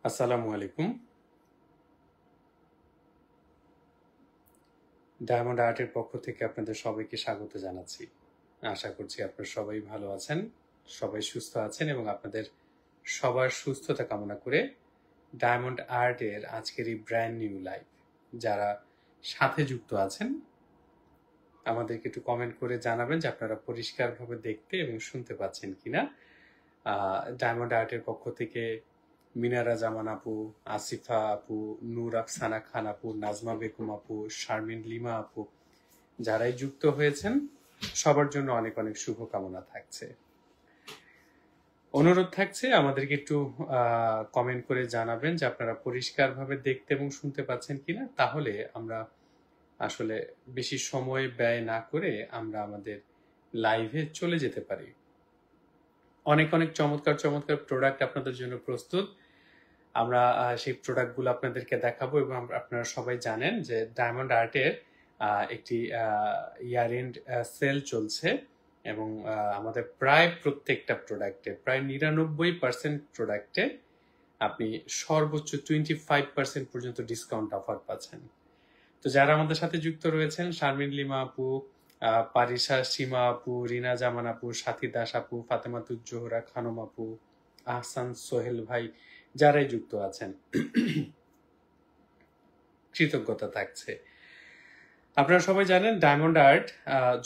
আসসালামু আলাইকুম। ডায়মন্ড আর্টের পক্ষ থেকে আপনাদের সবাইকে স্বাগত জানাচ্ছি। আশা করছি আপনারা সবাই ভালো আছেন, সবাই সুস্থ আছেন এবং আপনাদের সবার সুস্থতা কামনা করে ডায়মন্ড আর্টের আজকের এই ব্র্যান্ড নিউ লাইভ যারা সাথে যুক্ত আছেন আমাদেরকে একটু কমেন্ট করে জানাবেন যে আপনারা পরিষ্কারভাবে দেখতে এবং শুনতে পাচ্ছেন কিনা। ডায়মন্ড আর্টের পক্ষ থেকে মিনারা জামান আপু, আসিফা আপু, নূর আফসানা খান আপু, নাজমা বেগম আপু, শারমিন লিমা আপু যারাই যুক্ত হয়েছেন সবার জন্য অনেক অনেক শুভকামনা থাকছে। অনুরোধ থাকছে আমাদেরকে একটু কমেন্ট করে জানাবেন যে আপনারা পরিষ্কারভাবে দেখতে এবং শুনতে পাচ্ছেন কিনা, তাহলে আমরা আসলে বেশি সময় ব্যয় না করে আমরা আমাদের লাইভে চলে যেতে পারি। অনেক অনেক চমৎকার চমৎকার প্রোডাক্ট আপনাদের জন্য প্রস্তুত। আমরা সেই প্রোডাক্টগুলো আপনাদেরকে দেখাবো এবং আপনারা সবাই জানেন যে ডায়মন্ড আর্টের একটি ইয়ার এন্ড সেল চলছে এবং আমাদের প্রায় প্রত্যেকটা প্রোডাক্টে প্রায় 99% প্রোডাক্টে আপনি সর্বোচ্চ 25% পর্যন্ত ডিসকাউন্ট অফার পাচ্ছেন। তো যারা আমাদের সাথে যুক্ত রয়েছেন, শারমিন লিমা আপু, পারিসা সীমা আপু, রিনা জামান আপু, সাথী দাস আপু, ফাতেমাতুজ্জোহরা খানম আপু, আহসান সোহেল ভাই, যারাই যুক্ত আছেন কৃতজ্ঞতা থাকছে। আপনারা সবাই জানেন ডায়মন্ড আর্ট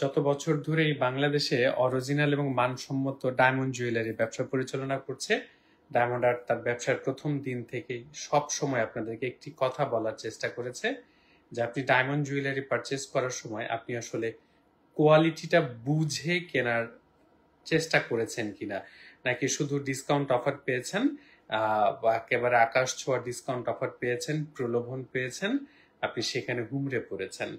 যত বছর ধরে এই বাংলাদেশে অরিজিনাল এবং মানসম্মত ডায়মন্ড জুয়েলারি ব্যবসা পরিচালনা করছে। ডায়মন্ড আর্ট তার ব্যবসার প্রথম দিন থেকেই সব সময় আপনাদেরকে একটি কথা বলার চেষ্টা করেছে যে আপনি ডায়মন্ড জুয়েলারি পারচেস করার সময় আপনি আসলে কোয়ালিটিটা বুঝে কেনার চেষ্টা করেছেন কিনা, নাকি শুধু ডিসকাউন্ট অফার পেয়েছেন বা একেবারে আকাশ ছোঁয়া ডিসকাউন্ট অফার পেয়েছেন, প্রলোভন পেয়েছেন, আপনি সেখানে হুমড়ে পড়েছেন।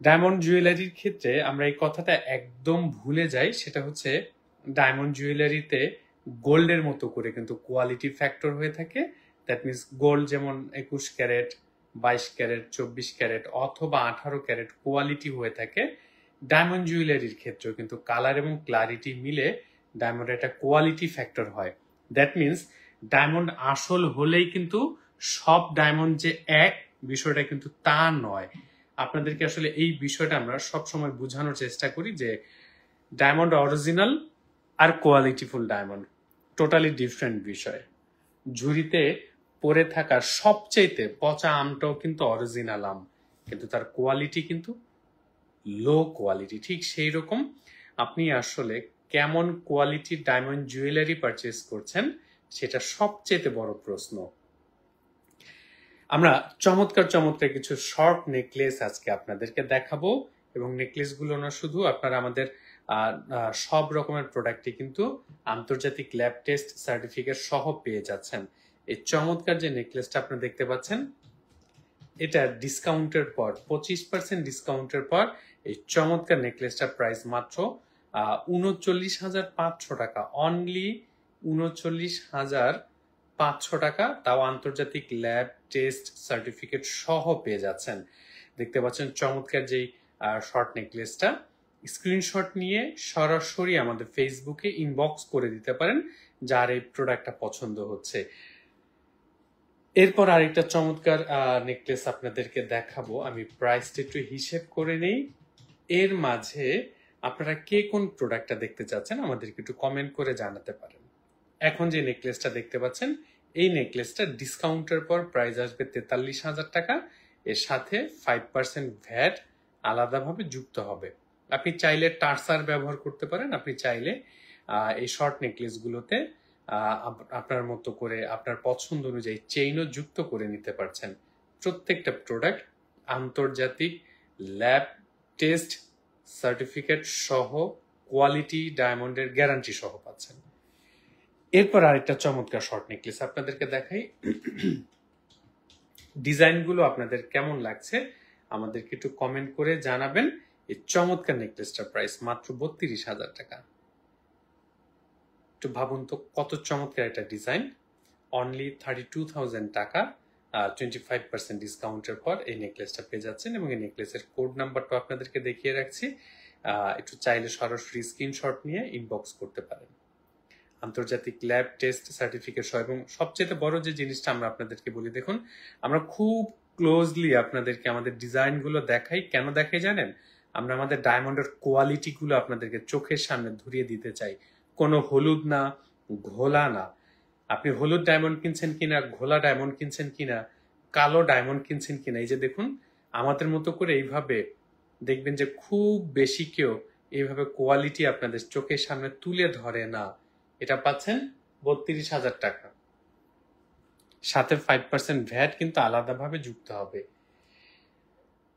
ডায়মন্ড জুয়েলারির ক্ষেত্রে আমরা এই কথাটা একদম ভুলে যাই। সেটা হচ্ছে ডায়মন্ড জুয়েলারিতে গোল্ডের মতো করে কিন্তু কোয়ালিটি ফ্যাক্টর হয়ে থাকে। দ্যাট মিনস গোল্ড যেমন 21 ক্যারেট, 22 ক্যারেট, 24 ক্যারেট অথবা 18 ক্যারেট কোয়ালিটি হয়ে থাকে, ডায়মন্ড জুয়েলারির ক্ষেত্রেও কিন্তু কালার এবং ক্লারিটি মিলে ডায়মন্ড একটা কোয়ালিটি ফ্যাক্টর হয়। দ্যাট মিনস ডায়মন্ড আসল হলেই কিন্তু সব ডায়মন্ড যে এক, বিষয়টা কিন্তু তা নয়। আপনাদেরকে আসলে এই বিষয়টা আমরা সবসময় বোঝানোর চেষ্টা করি যে ডায়মন্ড অরিজিনাল আর কোয়ালিটিফুল ডায়মন্ড টোটালি ডিফারেন্ট বিষয়। ঝুড়িতে পরে থাকা সবচেয়ে পচা আমটাও কিন্তু অরিজিনাল আম, কিন্তু তার কোয়ালিটি কিন্তু লো কোয়ালিটি। ঠিক সেই রকম আপনি আসলে কেমন কোয়ালিটির ডায়মন্ড জুয়েলারি পারচেস করছেন সেটা সবচেয়ে বড় প্রশ্ন। আমরা চমৎকার চমৎকার কিছু শর্ট নেকলেস আজকে আপনাদেরকে দেখাবো এবং নেকলেসগুলো না শুধু আপনারা আমাদের সব রকমের প্রোডাক্টই কিন্তু আন্তর্জাতিক ল্যাব টেস্ট সার্টিফিকেট সহ পেয়ে যাচ্ছেন। এই চমৎকার যে নেকলেসটা আপনারা দেখতে পাচ্ছেন, এটা ডিসকাউন্টের পর 25% ডিসকাউন্টের পর এই চমৎকার নেকলেসটার প্রাইস মাত্র 39,500 টাকা। অনলি 39,500 টাকা, তাও আন্তর্জাতিক ল্যাব টেস্ট সার্টিফিকেট সহ পেয়ে যাচ্ছেন। দেখতে পাচ্ছেন চমৎকার যেই শর্ট নেকলেসটা। স্ক্রিনশট নিয়ে সরাসরি আমাদের ফেসবুকে ইনবক্স করে দিতে পারেন যার এই প্রোডাক্টটা পছন্দ হচ্ছে। এরপর আরেকটা চমৎকার নেকলেস আপনাদেরকে দেখাবো। আমি প্রাইসটা একটু হিসেব করে নেই। এর মাঝে আপনারা কে কোন প্রোডাক্টটা দেখতে চাচ্ছেন আমাদেরকে একটু কমেন্ট করে জানাতে পারেন। এখন যে নেকলেসটা দেখতে পাচ্ছেন, এই নেকলেসটা ডিসকাউন্টের পর প্রাইস আসবে 43,000 টাকা। এর সাথে 5% ভ্যাট আলাদাভাবে যুক্ত হবে। আপনি চাইলে টার্সার ব্যবহার করতে পারেন, আপনি চাইলে এই শর্ট নেকলেসগুলোতে আপনার মতো করে আপনার পছন্দ অনুযায়ী চেইনও যুক্ত করে নিতে পারছেন। প্রত্যেকটা প্রোডাক্ট আন্তর্জাতিক ল্যাব টেস্ট সার্টিফিকেট সহ কোয়ালিটি ডায়মন্ডের গ্যারান্টি সহ পাচ্ছেন। এরপর আরেকটা চমৎকার শর্ট নেকলেস আপনাদেরকে দেখাই। ডিজাইনগুলো আপনাদের কেমন লাগছে আমাদেরকে একটু কমেন্ট করে জানাবেন। এই চমৎকার নেকলেসটার প্রাইস মাত্র 32,000 টাকা। একটু ভাবুন তো কত চমৎকার একটা ডিজাইন। অনলি 32,000 টাকা 25% ডিসকাউন্টের পর এই নেকলেসটা পেয়ে যাচ্ছেন এবং এই নেকলেসের কোড নাম্বারটা আপনাদেরকে দেখিয়ে রাখছি। একটু চাইলে সরাসরি স্ক্রিনশট নিয়ে ইনবক্স করতে পারেন। আন্তর্জাতিক ল্যাব টেস্ট সার্টিফিকেট সহ, এবং সবচেয়ে বড় যে জিনিসটা আমরা আপনাদেরকে বলি, দেখুন আমরা খুব ক্লোজলি আপনাদেরকে আমাদের ডিজাইনগুলো দেখাই। কেন দেখাই জানেন? আমরা আমাদের ডায়মন্ডের কোয়ালিটিগুলো আপনাদেরকে চোখের সামনে ধরিয়ে দিতে চাই। কোনো হলুদ না, ঘোলা না। আপনি হলুদ ডায়মন্ড কিনছেন কিনা, ঘোলা ডায়মন্ড কিনছেন কিনা, কালো ডায়মন্ড কিনছেন কিনা, এই যে দেখুন আমাদের মতো করে এইভাবে দেখবেন যে খুব বেশি কেউ এইভাবে কোয়ালিটি আপনাদের চোখের সামনে তুলে ধরে না। এটা পাচ্ছেন 32,000 টাকা, সাথে 5% ভ্যাট কিন্তু আলাদাভাবে যুক্ত হবে।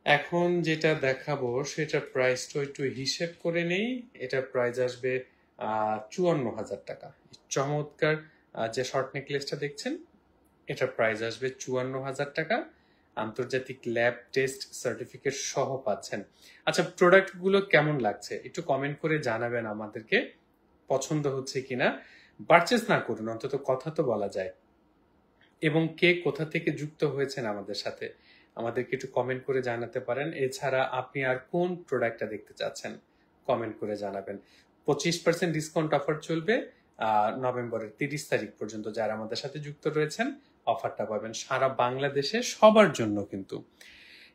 এখন যেটা দেখাবো সেটা প্রাইসটা একটু হিসেব করে নেই। এটা প্রাইস আসবে 54,000 টাকা। চমৎকার যে শর্ট নেকলেসটা দেখছেন, এটা প্রাইস আসবে 54,000 টাকা, আন্তর্জাতিক ল্যাব টেস্ট সার্টিফিকেট সহ পাচ্ছেন। আচ্ছা, প্রোডাক্টগুলো কেমন লাগছে একটু কমেন্ট করে জানাবেন আমাদেরকে, পছন্দ হচ্ছে কিনা। পারচেস না করুন, অন্তত কথা তো বলা যায়। এবং কে কোথা থেকে যুক্ত হয়েছেন আমাদের সাথে আমাদেরকে একটু কমেন্ট করে জানাতে পারেন। এছাড়া আপনি আর কোন প্রোডাক্টটা দেখতে চাচ্ছেন কমেন্ট করে জানাবেন। 25% ডিসকাউন্ট অফার চলবে নভেম্বরের 30 তারিখ পর্যন্ত। যারা আমাদের সাথে যুক্ত রয়েছেন অফারটা পাবেন সারা বাংলাদেশে সবার জন্য কিন্তু।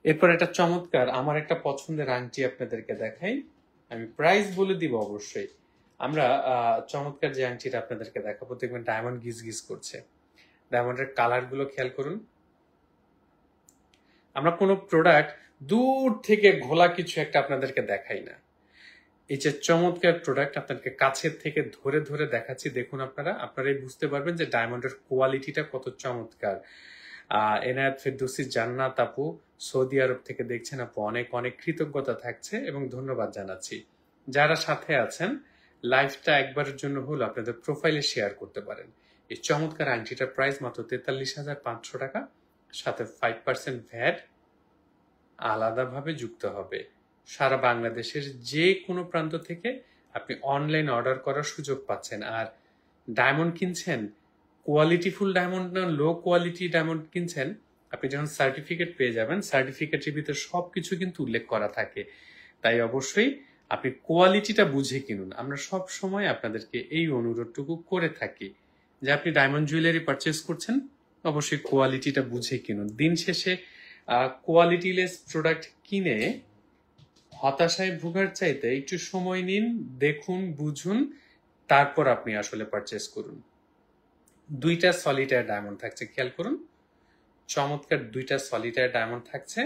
এরপর একটা চমৎকার আমার একটা পছন্দের আংটি আপনাদেরকে দেখাই, আমি প্রাইস বলে দিব অবশ্যই। আমরা চমৎকার যে আংটিটা আপনাদেরকে দেখাবো, দেখবেন ডায়মন্ড গিজ গিজ করছে। ডায়মন্ডের কালার গুলো খেয়াল করুন। আমরা কোনো প্রোডাক্ট দূর থেকে ঘোলা কিছু একটা আপনাদেরকে দেখাই না। এই যে চমৎকার প্রোডাক্ট আপনাদেরকে কাছের থেকে ধরে ধরে দেখাচ্ছি, দেখুন আপনারাই বুঝতে পারবেন যে ডায়মন্ডের কোয়ালিটিটা কত চমৎকার। এনায়েত ফেরদৌসী জান্নাত আপু সৌদি আরব থেকে দেখছেন আপু, অনেক অনেক কৃতজ্ঞতা থাকছে এবং ধন্যবাদ জানাচ্ছি। যারা সাথে আছেন লাইভটা একবারের জন্য হলো আপনাদের প্রোফাইলে শেয়ার করতে পারেন। এই চমৎকার আংটিটার প্রাইস মাত্র 43,500 টাকা, সাথে 5% ভ্যাট আলাদাভাবে যুক্ত হবে। সারা বাংলাদেশের যে কোনো প্রান্ত থেকে আপনি অনলাইন অর্ডার করার সুযোগ পাচ্ছেন। আর ডায়মন্ড কিনছেন, কোয়ালিটিফুল ডায়মন্ড না লো কোয়ালিটি ডায়মন্ড কিনছেন, আপনি যখন সার্টিফিকেট পেয়ে যাবেন, সার্টিফিকেটের ভিতরে সবকিছু কিন্তু উল্লেখ করা থাকে। তাই অবশ্যই আপনি কোয়ালিটিটা বুঝে কিনুন। আমরা সব সময় আপনাদেরকে এই অনুরোধটুকু করে থাকি যে আপনি ডায়মন্ড জুয়েলারি পারচেস করছেন, অবশ্যই কোয়ালিটিটা বুঝে কিনুন। দিন শেষে কোয়ালিটিলেস প্রোডাক্ট কিনে হতাশায় ভোগার চাইতে একটু সময় নিন, দেখুন, বুঝুন, তারপর আপনি আসলে পারচেস করুন। 2টা সলিটার ডায়মন্ড থাকছে, খেয়াল করুন, চমৎকার 2টা সলিটার ডায়মন্ড থাকছে।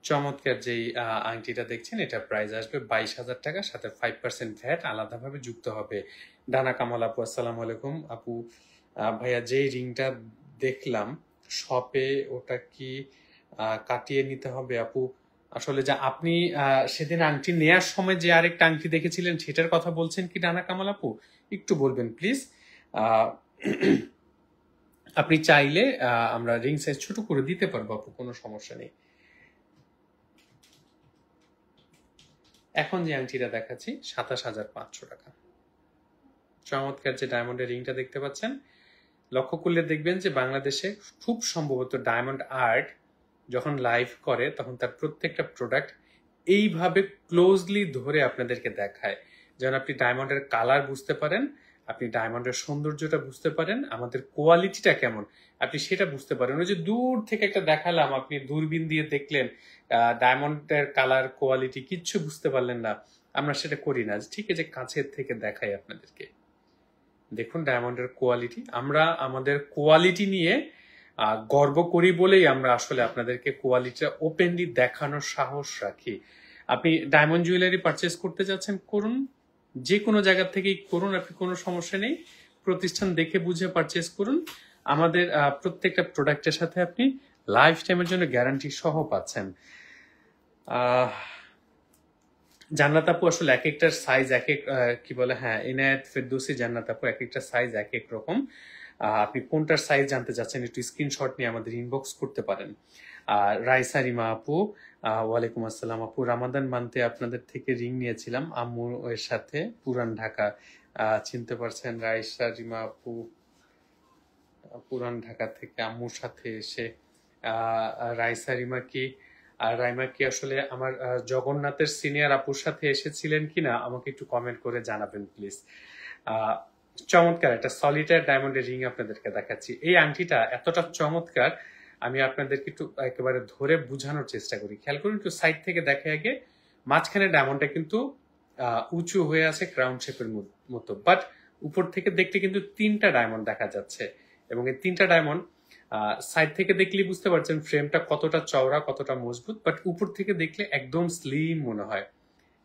চমৎকার যেই আংটিটা দেখছেন, এটা প্রাইস আসবে 22,000 টাকা, সাথে 5% ভ্যাট আলাদাভাবে যুক্ত হবে। ডানা কামাল আপু, আসসালামু আলাইকুম আপু। ভাইয়া যে রিংটা দেখলাম শপে, ওটা কি কাটিয়ে নিতে হবে আপু? আসলে যা আপনি সেদিন আংটি নেয়ার সময় যে আরেকটা আংটি দেখেছিলেন সেটার কথা বলছেন কি ডানা কামাল আপু? একটু বলবেন প্লিজ। আপনি চাইলে আমরা রিং সাইজ ছোট করে দিতে পারবো আপু, কোনো সমস্যা নেই। এখন যে আংটিটা দেখাচ্ছি 27,500 টাকা, চমৎকার যে ডায়মন্ডের রিংটা দেখতে পাচ্ছেন। লক্ষ্য করলে দেখবেন যে বাংলাদেশে খুব সম্ভবত ডায়মন্ড আর্ট যখন লাইভ করে তখন তার প্রত্যেকটা প্রোডাক্ট এইভাবে ক্লোজলি ধরে আপনাদেরকে দেখায়, যেন আপনি ডায়মন্ডের কালার বুঝতে পারেন, আপনি ডায়মন্ডের সৌন্দর্যটা বুঝতে পারেন, আমাদের কোয়ালিটিটা কেমন আপনি সেটা বুঝতে পারেন। ওই যে দূর থেকে একটা দেখালাম, আপনি দূরবীন দিয়ে দেখলেন, ডায়মন্ডের কালার কোয়ালিটি কিচ্ছু বুঝতে পারলেন না, আমরা সেটা করি না। ঠিক আছে, কাছের থেকে দেখাই আপনাদেরকে। দেখুন ডায়মন্ডের কোয়ালিটি, আমরা আমাদের কোয়ালিটি নিয়ে গর্ব করি বলেই আমরা আসলে আপনাদেরকে কোয়ালিটিটা ওপেনলি দেখানোর সাহস রাখি। আপনি ডায়মন্ড জুয়েলারি পারচেস করতে যাচ্ছেন, করুন, যে কোনো জায়গা থেকেই করুন, আপনি কোনো সমস্যা নেই। প্রতিষ্ঠান দেখে বুঝে পারচেস করুন। আমাদের প্রত্যেকটা প্রোডাক্টের সাথে আপনি লাইফ টাইমের জন্য গ্যারান্টি সহ পাচ্ছেন। জান্নাত আপু, আসলে এক একটার সাইজ এক এক কি বলে, হ্যাঁ ইনায়েত ফেরদৌসী জান্নাত আপু, এক একটা সাইজ এক এক রকম। আপনি কোনটার সাইজ জানতে চাচ্ছেন একটু স্ক্রিনশট নিয়ে আমাদের ইনবক্স করতে পারেন। রাইসা রিমা আপু, ওয়ালাইকুম আসসালাম আপু। রামাদান মান্থে আপনাদের থেকে রিং নিয়েছিলাম আম্মু এর সাথে, পুরান ঢাকা। চিনতে পারছেন রাইসা রিমা আপু? পুরান ঢাকা থেকে আম্মুর সাথে এসে। রাইসা রিমা কি আর রাইমা কি আসলে আমার জগন্নাথের সিনিয়র আপুর সাথে এসেছিলেন কিনা আমাকে একটু কমেন্ট করে জানাবেন প্লিজ। চমৎকার একটা সলিটার ডায়মন্ডের রিং আপনাদেরকে দেখাচ্ছি। এই আংটিটা এতটা চমৎকার, আমি আপনাদেরকে একটু একেবারে ধরে বোঝানোর চেষ্টা করি। খেয়াল করুন, একটু সাইড থেকে দেখে আগে। মাঝখানে ডায়মন্ডটা কিন্তু উঁচু হয়ে আছে ক্রাউন শেপের মতো, বাট উপর থেকে দেখতে কিন্তু 3টা ডায়মন্ড দেখা যাচ্ছে, এবং এই 3টা ডায়মন্ড সাইড থেকে দেখলে বুঝতে পারছেন ফ্রেমটা কতটা চওড়া, কতটা মজবুত, বাট উপর থেকে দেখলে একদম স্লিম মনে হয়।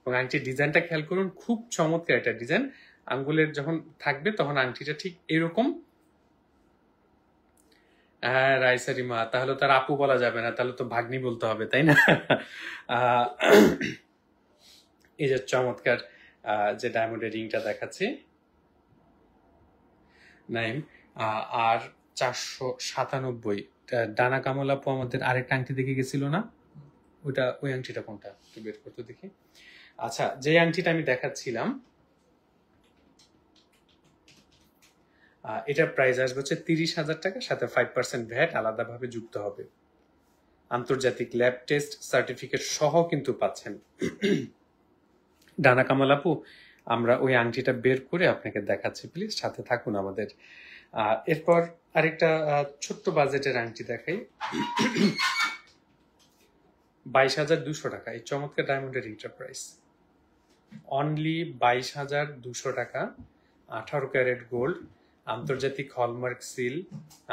এবং আংটির ডিজাইনটা খেয়াল করুন, খুব চমৎকার একটা ডিজাইন। আঙ্গুলের যখন থাকবে তখন আংটিটা ঠিক এরকম। হ্যাঁ রাইসারিমা, তাহলে তার আপু বলা যাবে না, তাহলে তো ভাগ্নি বলতে হবে, তাই না? এই যে চমৎকার যে ডায়মন্ডের রিংটা দেখাচ্ছি নাইম, আর 497। ডানা কামল আপু আমাদের আরেকটা আংটি দেখে গেছিল না, ওই আংটিটা কোনটা একটু বের করতে দেখি। আচ্ছা, যে আংটিটা আমি দেখাচ্ছিলাম এটার প্রাইস আসবে হচ্ছে 30,000 টাকা, সাথে 5% ভ্যাট আলাদাভাবে যুক্ত হবে। আন্তর্জাতিক ল্যাব টেস্ট সার্টিফিকেট সহ কিন্তু পাচ্ছেন। ডানা কামাল আপু, আমরা ওই আংটিটা বের করে আপনাকে দেখাচ্ছি, প্লিজ সাথে থাকুন আমাদের। এরপর আরেকটা ছোট্ট বাজেটের আংটি দেখাই। 22,200 টাকা এই চমৎকার ডায়মন্ডের রিংটার প্রাইস। অনলি 22,200 টাকা। 18 ক্যারেট গোল্ড, আন্তর্জাতিক হলমার্ক সিল,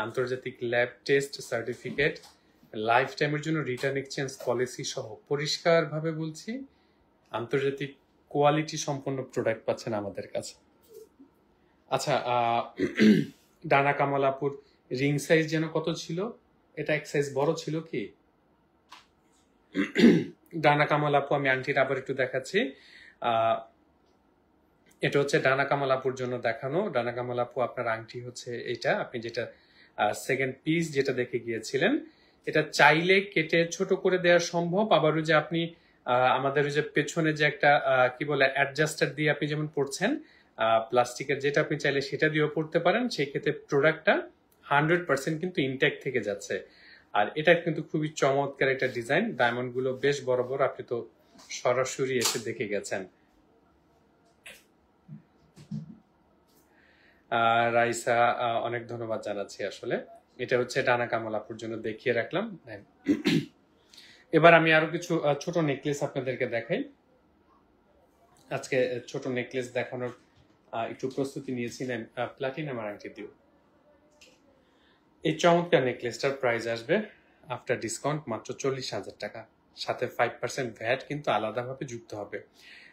আন্তর্জাতিক ল্যাব টেস্ট সার্টিফিকেট, লাইফ টাইমের জন্য রিটার্ন এক্সচেঞ্জ পলিসি সহ, পরিষ্কারভাবে বলছি আন্তর্জাতিক কোয়ালিটি সম্পন্ন প্রোডাক্ট পাচ্ছেন আমাদের কাছে। আচ্ছা, ডানা কামালাপুর রিং সাইজ যেন কত ছিল? এটা এক সাইজ বড় ছিল কি? ডানা কামালাপু, আমি আংটিটা আবার একটু দেখাচ্ছি। এটা হচ্ছে ডানা কামালাপুর জন্য দেখানো। ডানা কামালাপু, আপনার আংটি হচ্ছে এটা, আপনি যেটা সেকেন্ড পিস যেটা দেখে গিয়েছিলেন, এটা চাইলে কেটে ছোট করে দেওয়া সম্ভব। আবার ওই যে আপনি আমাদের ওই যে পেছনে যে একটা কি বলে অ্যাডজাস্টার দিয়ে আপনি যেমন পড়ছেন প্লাস্টিকের, যেটা আপনি চাইলে সেটা দিয়েও পড়তে পারেন। সেই ক্ষেত্রে প্রোডাক্টটা 100% কিন্তু ইনট্যাক্ট থেকে যাচ্ছে। আর এটা কিন্তু খুবই চমৎকার একটা ডিজাইন, ডায়মন্ড গুলো বেশ বড় বড়, আপনি তো সরাসরি এসে দেখে গেছেন। রাইসা, অনেক ধন্যবাদ জানাচ্ছি। আসলে এটা হচ্ছে ডানা কামালাপুর জন্য দেখিয়ে রাখলাম। এবার আমি আরো কিছু ছোট নেকলেস আপনাদেরকে দেখাই। আজকে ছোট নেকলেস দেখানোর একটু প্রস্তুতি নিয়েছিলাম প্লাটিনাম আংটি দিও। এই চমৎকার নেকলেসটার প্রাইস আসবে আফটার ডিসকাউন্ট মাত্র 40,000 টাকা, সাথে 5% ভ্যাট কিন্তু আলাদাভাবে যুক্ত হবে।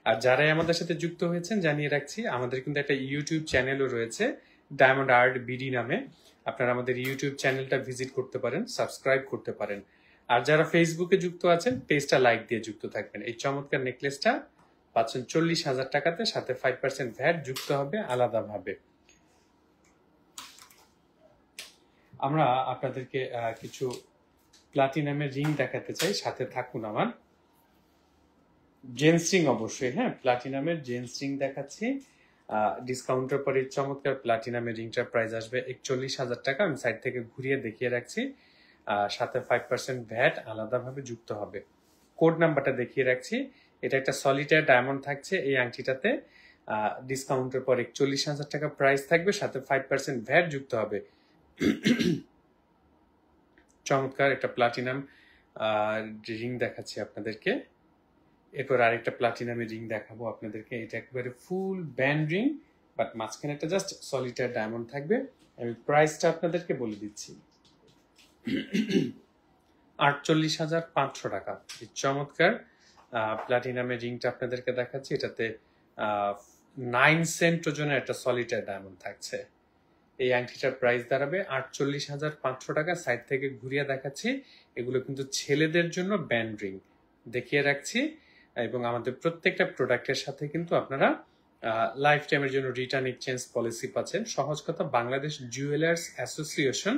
আর যারাই আমাদের সাথে যুক্ত হয়েছেন জানিয়ে রাখছি, আমাদের কিন্তু একটা ইউটিউব চ্যানেলও রয়েছে ডায়মন্ড আর্ট বিডি নামে। আপনারা আমাদের ইউটিউব চ্যানেলটা ভিজিট করতে পারেন, সাবস্ক্রাইব করতে পারেন। আর যারা ফেসবুকে যুক্ত আছেন, পেজটা লাইক দিয়ে যুক্ত থাকবেন। এই চমৎকার নেকলেসটা পাচ্ছেন 40,000 টাকাতে, সাথে 5% ভ্যাট যুক্ত হবে আলাদাভাবে। আমরা আপনাদেরকে কিছু প্লাটিনামের রিং দেখাতে চাই, সাথে থাকুন আমার। জেন্টস রিং অবশ্যই, হ্যাঁ, প্লাটিনামের জেন্টস রিং দেখাচ্ছি ডিসকাউন্টের পরে। চমৎকার প্লাটিনামের রিংটার প্রাইস আসবে 41,000 টাকা। আমি সাইড থেকে ঘুরিয়ে দেখিয়ে রাখছি, সাথে 5% ভ্যাট আলাদাভাবে যুক্ত হবে। কোড নাম্বারটা দেখিয়ে রাখছি। এটা একটা সলিটার ডায়মন্ড থাকছে এই আংটিটাতে, ডিসকাউন্টের পর 41,000 টাকা প্রাইস থাকবে, সাথে 5% ভ্যাট যুক্ত হবে। চমৎকার একটা প্লাটিনাম রিং দেখাচ্ছি আপনাদেরকে। এরপর আরেকটা প্লাটিনামের রিং দেখাবো আপনাদেরকে। এটা একেবারে ফুল ব্যান্ড রিং, বাট মাঝখানে একটা জাস্ট সলিটার ডায়মন্ড থাকবে। আমি প্রাইসটা আপনাদেরকে বলে দিচ্ছি, 48,500 টাকা। এই চমৎকার প্লাটিনামের রিংটা আপনাদেরকে দেখাচ্ছি। এটাতে 9 সেন্ট ওজনের একটা সলিটার ডায়মন্ড থাকছে। এই আংটিটার প্রাইস দাঁড়াবে 48,500 টাকা। সাইড থেকে ঘুরিয়ে দেখাচ্ছি, এগুলো কিন্তু ছেলেদের জন্য ব্যান্ড রিং দেখিয়ে রাখছি। এবং আমাদের প্রত্যেকটা প্রোডাক্টের সাথে কিন্তু আপনারা লাইফ টাইমের জন্য রিটার্ন এক্সচেঞ্জ পলিসি পাচ্ছেন। সহজ কথা, বাংলাদেশ জুয়েলার্স অ্যাসোসিয়েশন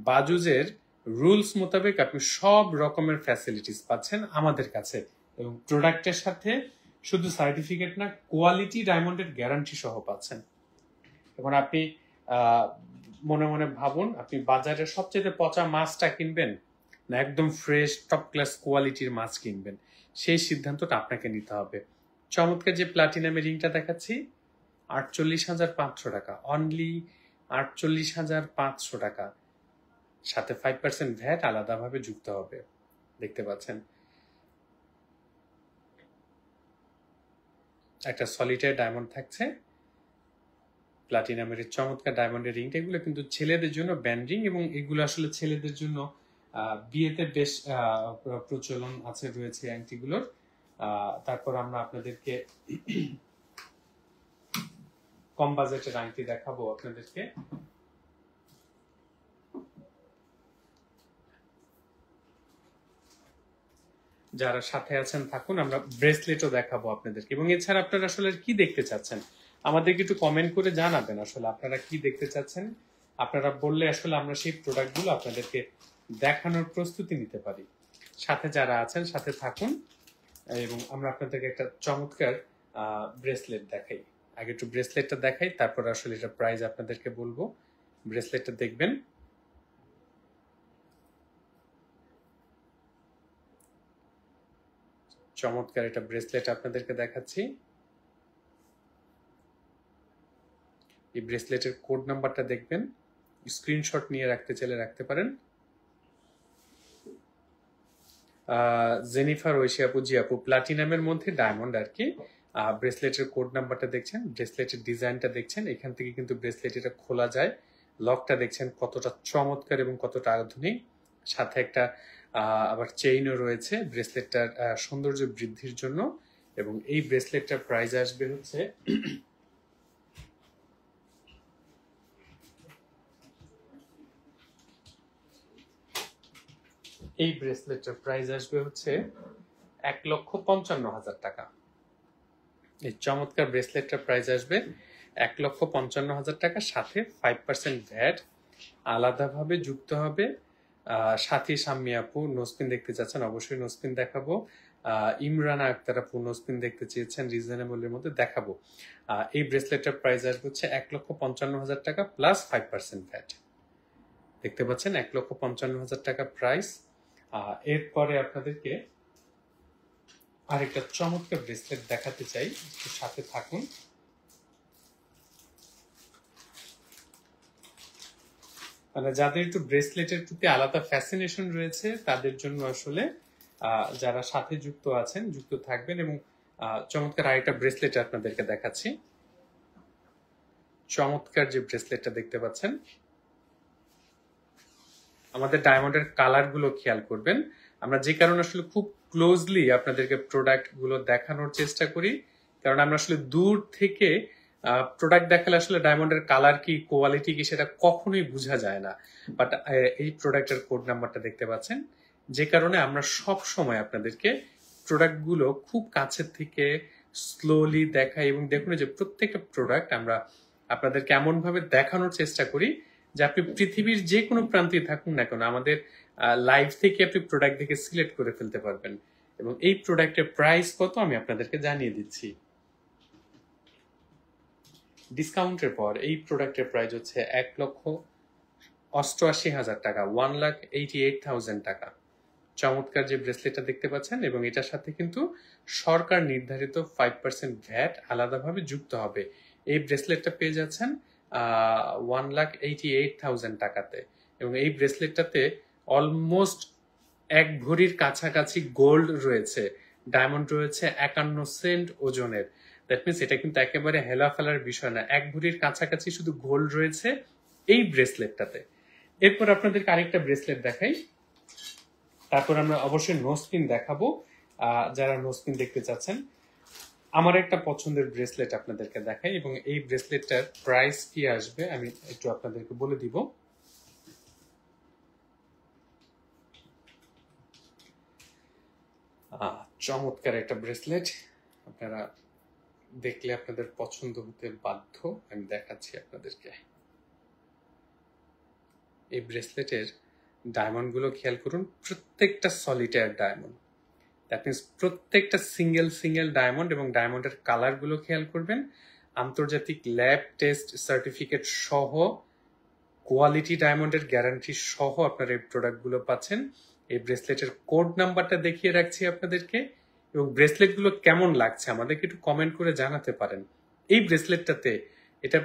বাজুজের রুলস মোতাবেক আপনি সব রকমের ফ্যাসিলিটিস পাচ্ছেন আমাদের কাছে, এবং প্রোডাক্টের সাথে শুধু সার্টিফিকেট না, কোয়ালিটি ডায়মন্ডের গ্যারান্টি সহ পাচ্ছেন। এখন আপনি মনে মনে ভাবুন, আপনি বাজারের সবচেয়ে পচা মাছটা কিনবেন, না একদম ফ্রেশ টপ ক্লাস কোয়ালিটির মাছ কিনবেন, সেই সিদ্ধান্তটা আপনাকে নিতে হবে। চমৎকার যে প্লাটিনামের রিংটা দেখাচ্ছি 48,500 টাকা, অনলি 48,500 টাকা, সাথে 5% ভ্যাট আলাদাভাবে যুক্ত হবে। দেখতে পাচ্ছেন একটা সলিটারি ডায়মন্ড থাকছে, প্লাটিনামের চমৎকার ডায়মন্ডের রিংটা। এগুলো কিন্তু ছেলেদের জন্য ব্যান্ড রিং, এবং এগুলো আসলে ছেলেদের জন্য বিয়েতে বেশ প্রচলন আছে রয়েছে আংটিগুলোর। তারপর আমরা আপনাদেরকে কম বাজেটের আংটি দেখাবো আপনাদেরকে। যারা সাথে আছেন থাকুন, আমরা ব্রেসলেটও দেখাবো আপনাদেরকে। এবং এছাড়া আপনারা আসলে কি দেখতে চাচ্ছেন আমাদেরকে একটু কমেন্ট করে জানাবেন, আসলে আপনারা কি দেখতে চাচ্ছেন। আপনারা বললে আসলে আমরা সেই প্রোডাক্টগুলো আপনাদেরকে দেখানোর প্রস্তুতি নিতে পারি। সাথে যারা আছেন সাথে থাকুন, এবং আমরা আপনাদেরকে একটা চমৎকার ব্রেসলেট দেখাই। আগে একটু ব্রেসলেটটা দেখাই, তারপর আসলে এটা প্রাইস আপনাদেরকে বলবো। ব্রেসলেটটা দেখবেন, চমৎকার এটা ব্রেসলেট আপনাদেরকে দেখাচ্ছি। এই ব্রেসলেটের কোড নাম্বারটা দেখবেন, স্ক্রিনশট নিয়ে রাখতে চাইলে রাখতে পারেন। জেনিফার ঐশী আপু, জি আপু, প্লাটিনামের মধ্যে ডায়মন্ড আর কি। ব্রেসলেটের কোড নাম্বারটা দেখছেন, ব্রেসলেটের ডিজাইনটা দেখছেন, এখান থেকে কিন্তু ব্রেসলেট এটা খোলা যায়। লকটা দেখছেন কতটা চমৎকার এবং কতটা আধুনিক, সাথে একটা আবার চেইনও রয়েছে ব্রেসলেটটার সৌন্দর্য বৃদ্ধির জন্য। এবং এই ব্রেসলেটটার প্রাইস আসবে হচ্ছে এই ব্রেসলেটটার প্রাইস আসবে হচ্ছে 1,55,000 টাকা। এই চমৎকার ব্রেসলেটটার প্রাইস আসবে 1,55,000 টাকা, সাথে 5% ভ্যাট আলাদাভাবে যুক্ত হবে। সাথী শাম্মী আপু নোসপিন দেখতে চাচ্ছেন, অবশ্যই নোসপিন দেখাবো। ইমরানা আক্তার আপু নোসপিন দেখতে চেয়েছেন, রিজনেবলের মধ্যে দেখাবো। এই ব্রেসলেটটার প্রাইস আসবে হচ্ছে 1,55,000 টাকা প্লাস 5% ভ্যাট। দেখতে পাচ্ছেন 1,55,000 টাকা প্রাইস। এরপরে আপনাদেরকে আরেকটা চমৎকার ব্রেসলেট দেখাতে চাই, একটু সাথে থাকুন। মানে যাদের একটু ব্রেসলেটের প্রতি আলাদা ফ্যাসিনেশন রয়েছে তাদের জন্য আসলে যারা সাথে যুক্ত আছেন যুক্ত থাকবেন। এবং চমৎকার আরেকটা ব্রেসলেট আপনাদেরকে দেখাচ্ছি। চমৎকার যে ব্রেসলেটটা দেখতে পাচ্ছেন, আমাদের ডায়মন্ডের কালার গুলো খেয়াল করবেন। আমরা যে কারণে আসলে খুব ক্লোজলি আপনাদেরকে প্রোডাক্ট গুলো দেখানোর চেষ্টা করি, কারণ আমরা আসলে দূর থেকে প্রোডাক্ট দেখালে আসলে ডায়মন্ডের কালার কি কোয়ালিটি কি সেটা কখনোই বোঝা যায় না। বাট এই প্রোডাক্টের কোড নাম্বারটা দেখতে পাচ্ছেন, যে কারণে আমরা সব সময় আপনাদেরকে প্রোডাক্ট গুলো খুব কাছের থেকে স্লোলি দেখাই। এবং দেখুন যে প্রত্যেকটা প্রোডাক্ট আমরা আপনাদেরকে এমন ভাবে দেখানোর চেষ্টা করি যে আপনি পৃথিবীর যে কোনো প্রান্তে থাকুন না কেন আমাদের লাইভ থেকে আপনি প্রোডাক্ট দেখে সিলেক্ট করে ফেলতে পারবেন। এবং এই প্রোডাক্টের প্রাইস কত আমি আপনাদেরকে জানিয়ে দিচ্ছি। ডিসকাউন্টের পর এই প্রোডাক্টের প্রাইস হচ্ছে 1,88,000 টাকা, 1,88,000 টাকা। চমৎকার যে ব্রেসলেটটা দেখতে পাচ্ছেন, এবং এটার সাথে কিন্তু সরকার নির্ধারিত 5% ভ্যাট আলাদাভাবে যুক্ত হবে। এই ব্রেসলেটটা পেয়ে যাচ্ছেন 1,88,000 টাকাতে। এবং এই ব্রেসলেটটাতে অলমোস্ট 1 ভরির কাছাকাছি গোল্ড রয়েছে, ডায়মন্ড রয়েছে 51 সেন্ট ওজনের। দ্যাট মিনস এটা কিন্তু একেবারে হেলা ফেলার বিষয় না, 1 ভরির কাছাকাছি শুধু গোল্ড রয়েছে এই ব্রেসলেটটাতে। এরপর আপনাদেরকে আরেকটা ব্রেসলেট দেখাই, তারপর আমরা অবশ্যই নোসপিন দেখাবো যারা নোসপিন দেখতে চাচ্ছেন। আমার একটা পছন্দের ব্রেসলেট আপনাদেরকে দেখাই, এবং এই ব্রেসলেটটার প্রাইস কি আসবে আমি একটু আপনাদেরকে বলে দিব। চমৎকার একটা ব্রেসলেট, আপনারা দেখলে আপনাদের পছন্দ হতে বাধ্য। আমি দেখাচ্ছি আপনাদেরকে। এই ব্রেসলেটের ডায়মন্ড গুলো খেয়াল করুন, প্রত্যেকটা সলিটার ডায়মন্ড। দ্যাট মিনস প্রত্যেকটা সিঙ্গেল ডায়মন্ড, এবং ডায়মন্ডের কালার গুলো খেয়াল করবেন। আন্তর্জাতিক ল্যাব টেস্ট সার্টিফিকেট সহ কোয়ালিটি ডায়মন্ডের গ্যারান্টি সহ আপনারা এই প্রোডাক্ট গুলো পাচ্ছেন। এই ব্রেসলেটের কোড নাম্বারটা দেখিয়ে রাখছি আপনাদেরকে, এবং ব্রেসলেটগুলো কেমন লাগছে আমাদেরকে একটু কমেন্ট করে জানাতে পারেন। এই ব্রেসলেটটাতে এটা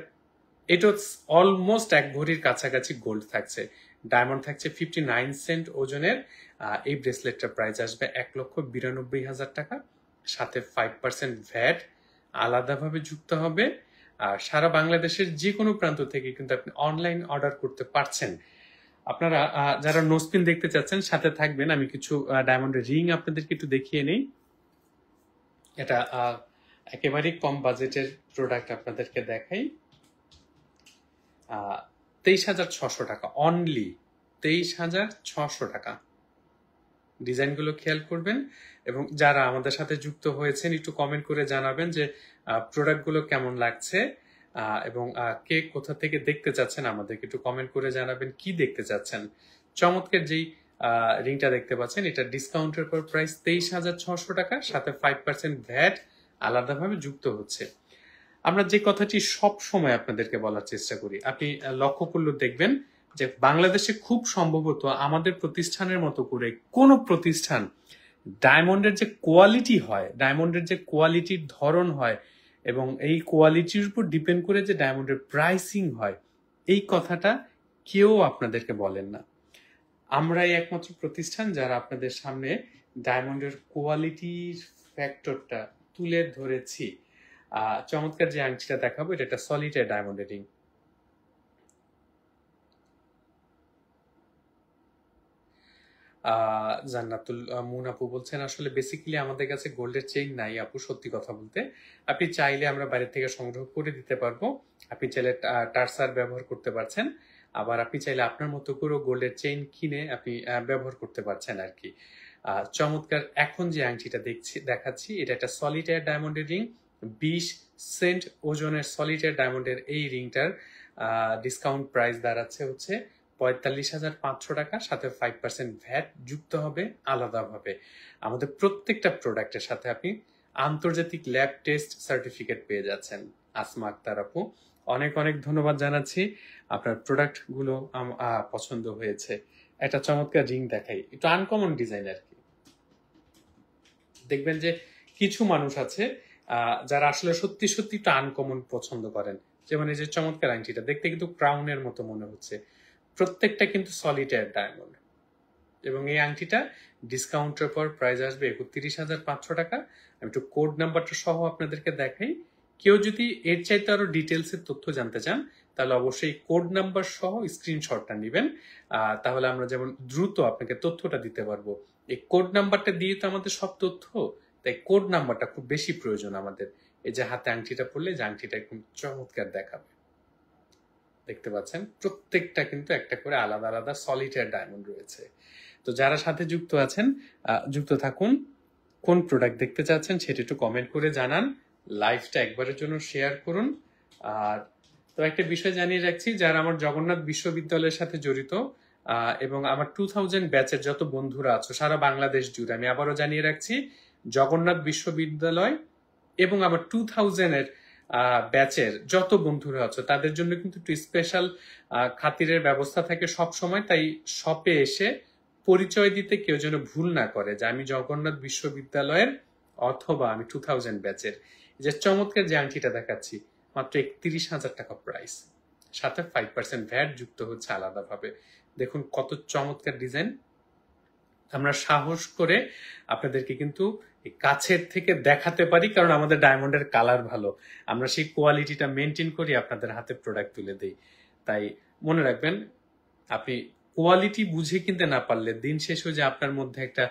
এটা অলমোস্ট 1 ভরির কাছাকাছি গোল্ড থাকছে, ডায়মন্ড থাকছে 59 সেন্ট ওজনের। এই ব্রেসলেটটার প্রাইস আসবে 1,92,000 টাকা, সাথে 5% ভ্যাট আলাদাভাবে যুক্ত হবে। আর সারা বাংলাদেশের যে কোনো প্রান্ত থেকে কিন্তু আপনি অনলাইন অর্ডার করতে পারছেন। আপনারা যারা নোস্পিন দেখতে চাচ্ছেন সাথে থাকবেন, আমি কিছু ডায়মন্ডের রিং আপনাদেরকে একটু দেখিয়ে নেই। এটা একেবারেই কম বাজেটের প্রোডাক্ট আপনাদেরকে দেখাই। 23,600 টাকা, অনলি 23,600 টাকা। ডিজাইনগুলো খেয়াল করবেন, এবং যারা আমাদের সাথে যুক্ত হয়েছেন একটু কমেন্ট করে জানাবেন যে প্রোডাক্টগুলো কেমন লাগছে, এবং কে কোথা থেকে দেখতে চাচ্ছেন আমাদেরকে একটু কমেন্ট করে জানাবেন কি দেখতে চাচ্ছেন। চমৎকার যেই রিংটা দেখতে পাচ্ছেন, এটা ডিসকাউন্টের পর প্রাইস 23,600 টাকা, সাথে 5% ভ্যাট আলাদাভাবে যুক্ত হচ্ছে। আমরা যে কথাটি সব সময় আপনাদেরকে বলার চেষ্টা করি, আপনি লক্ষ্য করলে দেখবেন যে বাংলাদেশে খুব সম্ভবত আমাদের প্রতিষ্ঠানের মতো করে কোনো প্রতিষ্ঠান ডায়মন্ডের যে কোয়ালিটি হয়, ডায়মন্ডের যে কোয়ালিটির ধরন হয়, এবং এই কোয়ালিটির উপর ডিপেন্ড করে যে ডায়মন্ডের প্রাইসিং হয়, এই কথাটা কেউ আপনাদেরকে বলেন না। আমরাই একমাত্র প্রতিষ্ঠান যারা আপনাদের সামনে ডায়মন্ডের কোয়ালিটির ফ্যাক্টরটা তুলে ধরেছি। চমৎকার যে আংটিটা দেখাবো, এটা একটা সলিটারি ডায়মন্ডের রিং। জান্নাতুল মুন আপু বলছেন, আসলে বেসিক্যালি আমাদের কাছে গোল্ডের চেইন নাই আপু, সত্যি কথা বলতে। আপনি চাইলে আমরা বাইরে থেকে সংগ্রহ করে দিতে পারবো। আপনি চাইলে টার্সার ব্যবহার করতে পারছেন, আবার আপনি চাইলে আপনার মতো করে গোল্ডের চেইন কিনে আপনি ব্যবহার করতে পারছেন আর কি। চমৎকার এখন যে আংটিটা দেখাচ্ছি, এটা একটা সলিটারি ডায়মন্ডের রিং। 20 সেন্ট ওজনের সলিটারি ডায়মন্ডের এই রিংটার ডিসকাউন্ট প্রাইস দাঁড়াচ্ছে হচ্ছে 45,500 টাকা, সাথে 5% ভ্যাট যুক্ত হবে আলাদাভাবে। আমাদের প্রত্যেকটা প্রোডাক্টের সাথে আপনি আন্তর্জাতিক ল্যাব টেস্ট সার্টিফিকেট পেয়ে যাচ্ছেন। আসমা আক্তার আপু, অনেক অনেক ধন্যবাদ জানাচ্ছি, আপনার প্রোডাক্টগুলো পছন্দ হয়েছে। একটা চমৎকার রিং দেখাই, একটু আনকমন ডিজাইন আর কি। দেখবেন যে কিছু মানুষ আছে যারা আসলে সত্যি সত্যি একটু আনকমন পছন্দ করেন, যেমন এই যে চমৎকার আংটিটা দেখতে কিন্তু ক্রাউনের মতো মনে হচ্ছে, প্রত্যেকটা কিন্তু সলিটারি ডায়মন্ড, এবং এই আংটিটা ডিসকাউন্টের পর প্রাইস আসবে 31,500 টাকা। আমি একটু কোড নাম্বারটা সহ আপনাদেরকে দেখাই। কেউ যদি এর চাইতে আরো ডিটেলসের তথ্য জানতে চান, তাহলে অবশ্যই কোড নাম্বার সহ স্ক্রিনশটটা নেবেন, তাহলে আমরা যেমন দ্রুত আপনাকে তথ্যটা দিতে পারবো। এই কোড নাম্বারটা দিয়ে তো আমাদের সব তথ্য, তাই কোড নাম্বারটা খুব বেশি প্রয়োজন আমাদের। এই যে হাতে আংটিটা পরলে যে আংটিটা একদম চমৎকার দেখাবে, দেখতে পাচ্ছেন প্রত্যেকটা কিন্তু একটা করে আলাদা আলাদা সলিটারি ডায়মন্ড রয়েছে। তো যারা সাথে যুক্ত আছেন, যুক্ত থাকুন। কোন প্রোডাক্ট দেখতে চাচ্ছেন সেটা একটু কমেন্ট করে জানান, লাইভটা একবারের জন্য শেয়ার করুন। আর তো একটা বিষয় জানিয়ে রাখছি, যারা আমার জগন্নাথ বিশ্ববিদ্যালয়ের সাথে জড়িত এবং আমার 2000 ব্যাচের যত বন্ধুরা আছো সারা বাংলাদেশ জুড়ে, আমি আবারও জানিয়ে রাখছি, জগন্নাথ বিশ্ববিদ্যালয় এবং আমার 2000-এর ব্যাচের যত বন্ধুরা আছো তাদের জন্য কিন্তু একটু স্পেশাল খাতিরের ব্যবস্থা থাকে সব সময়। তাই শপে এসে পরিচয় দিতে কেউ যেন ভুল না করে যে আমি জগন্নাথ বিশ্ববিদ্যালয়ের অথবা আমি 2000 ব্যাচের। যে চমৎকার যে আংটিটা দেখাচ্ছি, মাত্র 31,000 টাকা প্রাইস, সাথে 5% ভ্যাট যুক্ত হচ্ছে আলাদাভাবে। দেখুন কত চমৎকার ডিজাইন। আমরা সাহস করে আপনাদেরকে কিন্তু কাছের থেকে দেখাতে পারি, কারণ আমাদের ডায়মন্ডের কালার ভালো, আমরা সেই কোয়ালিটিটা মেনটেন করি, আপনাদের হাতে প্রোডাক্ট তুলে দেই। তাই মনে রাখবেন, আপনি কোয়ালিটি বুঝে কিনতে না পারলে দিন শেষ হয়ে যে আপনার মধ্যে একটা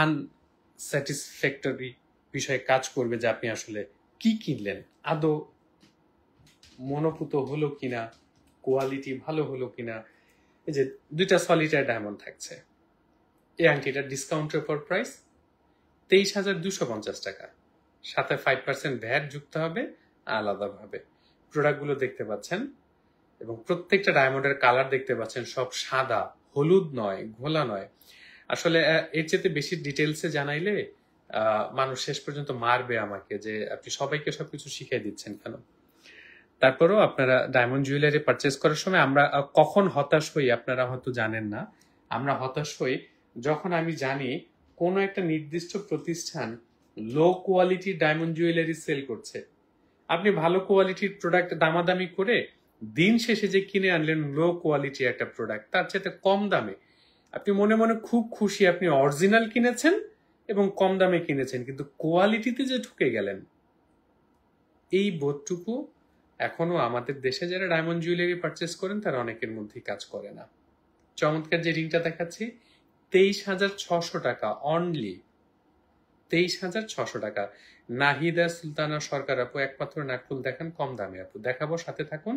আনস্যাটিসফ্যাক্টরি বিষয়ে কাজ করবে যে আপনি আসলে কি কিনলেন, আদৌ মনোপুত হলো কিনা, কোয়ালিটি ভালো হলো কিনা। এই যে দুইটা সলিটারি ডায়মন্ড থাকছে, এই আংটিটার ডিসকাউন্টের পর প্রাইস 23,250 টাকা, সাথে 5% ভ্যাট যুক্ত হবে আলাদাভাবে। প্রোডাক্টগুলো দেখতে পাচ্ছেন, এবং প্রত্যেকটা ডায়মন্ডের কালার দেখতে পাচ্ছেন সব সাদা, হলুদ নয়, ঘোলা নয়। আসলে এর চেয়ে বেশি ডিটেলসে জানাইলে মানুষ শেষ পর্যন্ত মারবে আমাকে যে আপনি সবাইকে সবকিছু শিখিয়ে দিচ্ছেন কেন। তারপরেও আপনারা ডায়মন্ড জুয়েলারি পারচেস করার সময় আমরা কখন হতাশ হই আপনারা হয়তো জানেন না। আমরা হতাশ হই যখন আমি জানি কোনো একটা নির্দিষ্ট প্রতিষ্ঠান low quality diamond jewellery sell করছে, আপনি ভালো কোয়ালিটির প্রোডাক্ট দামাদামি করে দিন শেষে যে কিনে আনলেন লো কোয়ালিটি একটা প্রোডাক্ট, তার চাইতে কম দামে আপনি মনে মনে খুব খুশি আপনি অরিজিনাল কিনেছেন এবং কম দামে কিনেছেন, কিন্তু কোয়ালিটিতে যে ঠকে গেলেন, এই বোধটুকু এখনো আমাদের দেশে যারা ডায়মন্ড জুয়েলারি পারচেস করেন তারা অনেকের মধ্যেই কাজ করে না। চমৎকার যে রিংটা দেখাচ্ছি 23,600 টাকা অনলি, 23,600 টাকা। নাহিদা সুলতানা সরকার আপু, একমাত্র নাকফুল দেখান কম দামে আপু, দেখাবো, সাথে থাকুন।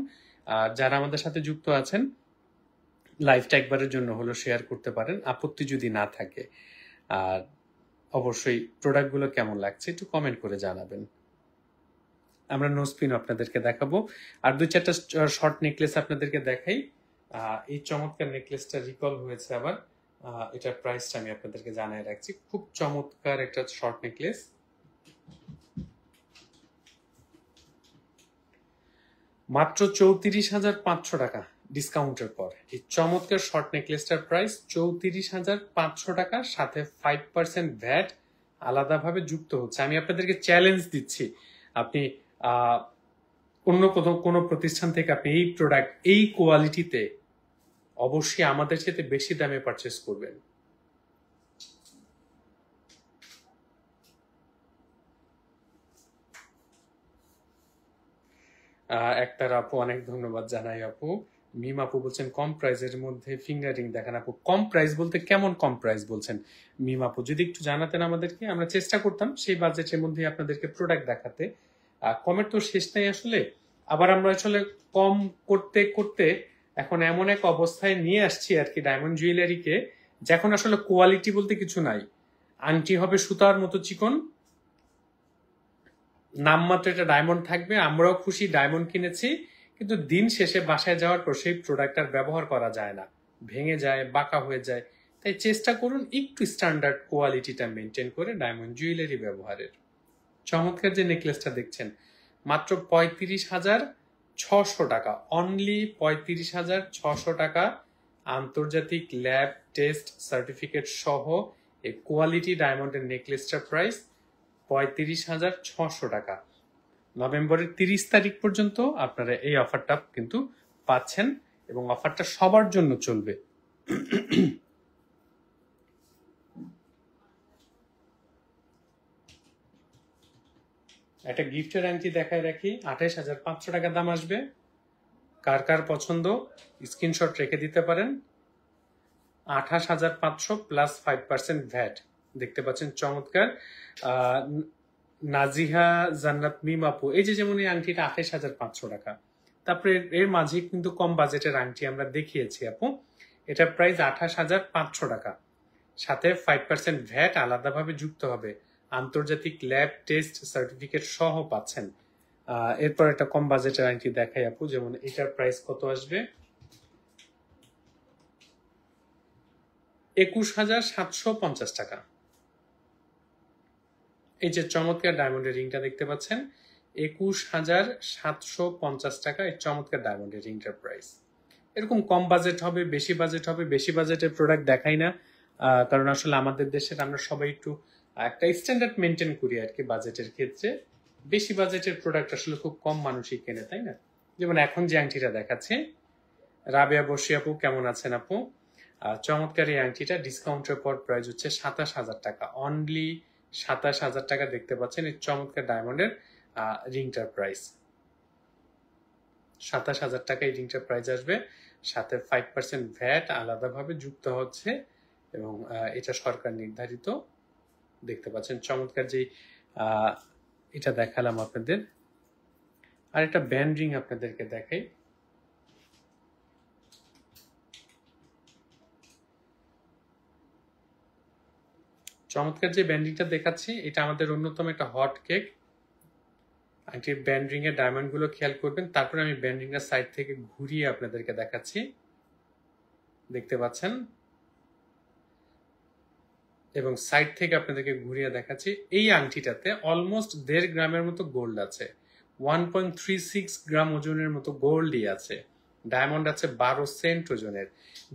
যারা আমাদের সাথে যুক্ত আছেন লাইভটা একবারের জন্য হলো শেয়ার করতে পারেন, আপত্তি যদি না থাকে। আর অবশ্যই প্রোডাক্টগুলো কেমন লাগছে একটু কমেন্ট করে জানাবেন। আমরা নোসপিন আপনাদেরকে দেখাবো, আর 2-4টা শর্ট নেকলেস আপনাদেরকে দেখাই। এই চমৎকার নেকলেসটা রিকল হয়েছে আবার, এটার প্রাইসটা আমি আপনাদেরকে জানাই রাখছি। খুব চমৎকার একটা শর্ট নেকলেস, মাত্র 34,500 টাকা ডিসকাউন্টের পর। এই চমৎকার শর্ট নেকলেসটার প্রাইস 34,500 টাকা, সাথে 5% ভ্যাট আলাদাভাবে যুক্ত হচ্ছে। আমি আপনাদেরকে চ্যালেঞ্জ দিচ্ছি, আপনি অন্য কোনো প্রতিষ্ঠান থেকে আপনি এই প্রোডাক্ট এই কোয়ালিটিতে অবশ্যই আমাদের সাথে বেশি দামে পারচেস করবেন। একটার আপু অনেক ধন্যবাদ জানাই আপু। মিম আপু বলছেন কম প্রাইসের মধ্যে ফিঙ্গারিং দেখান আপু। কম প্রাইস বলতে কেমন কম প্রাইস বলছেন মিম আপু, যদি একটু জানাতেন আমাদেরকে, আমরা চেষ্টা করতাম সেই বাজেটের মধ্যে আপনাদেরকে প্রোডাক্ট দেখাতে। কমের তো শেষ নাই আসলে। আবার আমরা আসলে কম করতে করতে এখন এমন এক অবস্থায় নিয়ে আসছি আর কি ডায়মন্ড জুয়েলারিকে, যখন আসলে কোয়ালিটি বলতে কিছু নাই। আংটি হবে সুতার মতো চিকন, নামমাত্র এটা ডায়মন্ড থাকবে, আমরাও খুশি ডায়মন্ড কিনেছি, কিন্তু দিন শেষে বাসায় যাওয়ার পর সেই প্রোডাক্ট আর ব্যবহার করা যায় না, ভেঙে যায়, বাঁকা হয়ে যায়। তাই চেষ্টা করুন একটু স্ট্যান্ডার্ড কোয়ালিটিটা মেনটেন করে ডায়মন্ড জুয়েলারি ব্যবহারের। চমৎকার যে নেকলেসটা দেখছেন মাত্র 35,600 টাকা অনলি, 35,600 টাকা আন্তর্জাতিক ল্যাব টেস্ট সার্টিফিকেট সহ এই কোয়ালিটি ডায়মন্ডের নেকলেসটার প্রাইস 35,600 টাকা। নভেম্বরের 30 তারিখ পর্যন্ত আপনারা এই অফারটা কিন্তু পাচ্ছেন এবং অফারটা সবার জন্য চলবে। একটা গিফটের আংটি দেখায় রাখি, 28,500 টাকা দাম আসবে। কার কার পছন্দ স্ক্রিনশট রেখে দিতে পারেন। 28,500 প্লাস 5% ভ্যাট, দেখতে পাচ্ছেন চমৎকার। নাজিহা জান্নাত মিম আপু, এই যে যেমন এই আংটিটা 28,500 টাকা। তারপরে এর মাঝে কিন্তু কম বাজেটের আংটি আমরা দেখিয়েছি আপু, এটার প্রাইস 28,500 টাকা, সাথে 5% ভ্যাট আলাদাভাবে যুক্ত হবে, আন্তর্জাতিক ল্যাব টেস্ট সার্টিফিকেট সহ পাচ্ছেন। এরপর একটা কম বাজেটের আংটি দেখাই আপু, যেমন এটার প্রাইস কত আসবে 21,750 টাকা। এই যে চমৎকার ডায়মন্ডের রিংটা দেখতে পাচ্ছেন 21,750 টাকা, এই চমৎকার ডায়মন্ডের রিংটার প্রাইস। এরকম কম বাজেট হবে, বেশি বাজেট হবে, বেশি বাজেটের প্রোডাক্ট দেখাই না, কারণ আসলে আমাদের দেশের আমরা সবাই একটু একটা স্ট্যান্ডার্ড মেনটেন করি আর কি বাজেটের ক্ষেত্রে। বেশি বাজেটের প্রোডাক্ট আসলে খুব কম মানুষই কেনে, তাই না? যেমন এখন যে আংটিটা দেখাচ্ছে, রাবেয়া বসি আপু কেমন আছেন আপু? চমৎকার এই আংটিটা ডিসকাউন্টের পর প্রাইস হচ্ছে 27,000 টাকা অনলি, 27,000 টাকা। দেখতে পাচ্ছেন এই চমৎকার ডায়মন্ডের রিংটার প্রাইস 27,000 টাকা এই রিংটার প্রাইস আসবে, সাথে 5% ভ্যাট আলাদাভাবে যুক্ত হচ্ছে এবং এটা সরকার নির্ধারিত। দেখতে পাচ্ছেন চমৎকার যে এটা দেখালাম আপনাদের। আর একটা ব্যান্ড রিং আপনাদেরকে দেখাই, চমৎকার যে ব্যান্ডিংটা দেখাচ্ছি এটা আমাদের অন্যতম একটা হট কেক। আংটির ব্যান্ড রিং এর ডায়মন্ড গুলো খেয়াল করবেন, তারপরে আমি ব্যান্ড রিংটা সাইড থেকে ঘুরিয়ে আপনাদেরকে দেখাচ্ছি, দেখতে পাচ্ছেন, এবং সাইড থেকে আপনাদেরকে ঘুরিয়ে দেখাচ্ছি। এই আংটিটাতে অলমোস্ট 1.5 গ্রামের মতো গোল্ড আছে, 1.36 গ্রাম ওজনের মতো গোল্ডই আছে। ডায়মন্ড আছে 12 সেন্ট ওজনের।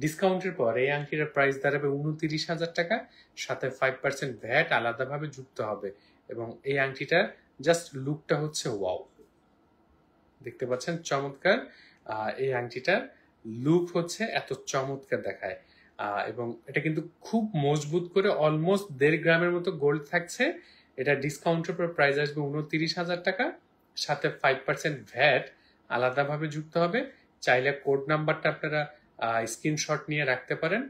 ডিসকাউন্টের পর এই আংটিটার প্রাইস দাঁড়াবে 29,000 টাকা, সাথে 5% ভ্যাট আলাদাভাবে যুক্ত হবে। এবং এই আংটিটার জাস্ট লুকটা হচ্ছে ওয়াও, দেখতে পাচ্ছেন চমৎকার। এই আংটিটার লুক হচ্ছে এত চমৎকার দেখায়, এবং এটা কিন্তু খুব মজবুত করে অলমোস্ট 1.5 গ্রামের মতো গোল্ড থাকছে। এটা ডিসকাউন্টের পর প্রাইস আসবে 29,000 টাকা, সাথে 5% ভ্যাট আলাদাভাবে যুক্ত হবে। চাইলে কোড নাম্বারটা আপনারা স্ক্রিনশট নিয়ে রাখতে পারেন